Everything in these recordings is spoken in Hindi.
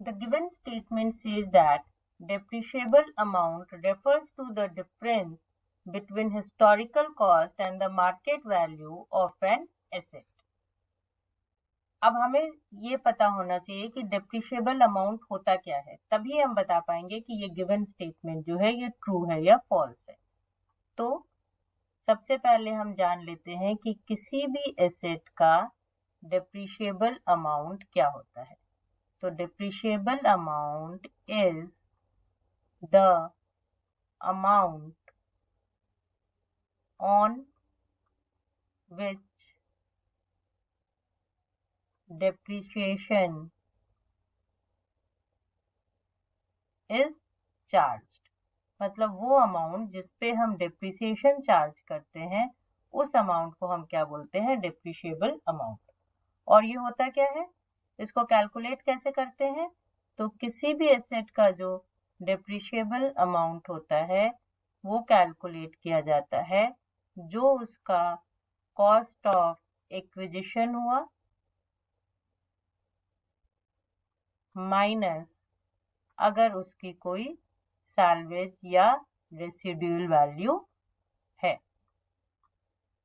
The given statement says that depreciable amount refers to the difference between historical cost and the market value of an asset. अब हमें ये पता होना चाहिए कि डेप्रिशिएबल अमाउंट होता क्या है, तभी हम बता पाएंगे कि ये गिवन स्टेटमेंट जो है ये ट्रू है या फॉल्स है। तो सबसे पहले हम जान लेते हैं कि किसी भी एसेट का डेप्रिशिएबल अमाउंट क्या होता है। तो depreciable amount is the amount on which depreciation is charged, मतलब वो अमाउंट जिस पे हम डेप्रिसिएशन चार्ज करते हैं उस अमाउंट को हम क्या बोलते हैं, डेप्रिशिएबल अमाउंट। और ये होता क्या है, इसको कैलकुलेट कैसे करते हैं, तो किसी भी एसेट का जो डेप्रिशिएबल अमाउंट होता है वो कैलकुलेट किया जाता है जो उसका कॉस्ट ऑफ एक्विजिशन हुआ माइनस अगर उसकी कोई सैल्वेज या रेसिडुअल वैल्यू है।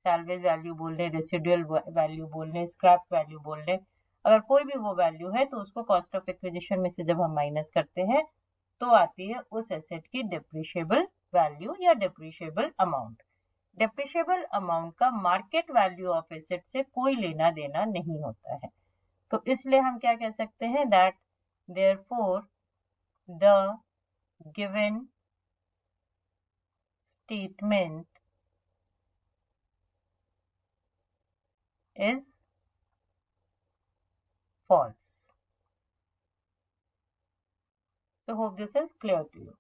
सैल्वेज वैल्यू बोल रहे, रेसिडुअल वैल्यू बोल रहे, स्क्रैप वैल्यू बोल रहे, अगर कोई भी वो वैल्यू है तो उसको कॉस्ट ऑफ एक्विजिशन में से जब हम माइनस करते हैं तो आती है उस एसेट की डेप्रिशिएबल वैल्यू या डेप्रिशिएबल अमाउंट। डेप्रिशिएबल अमाउंट का मार्केट वैल्यू ऑफ एसेट से कोई लेना देना नहीं होता है। तो इसलिए हम क्या कह सकते हैं, that therefore the given statement is false. So hope this is clear to you.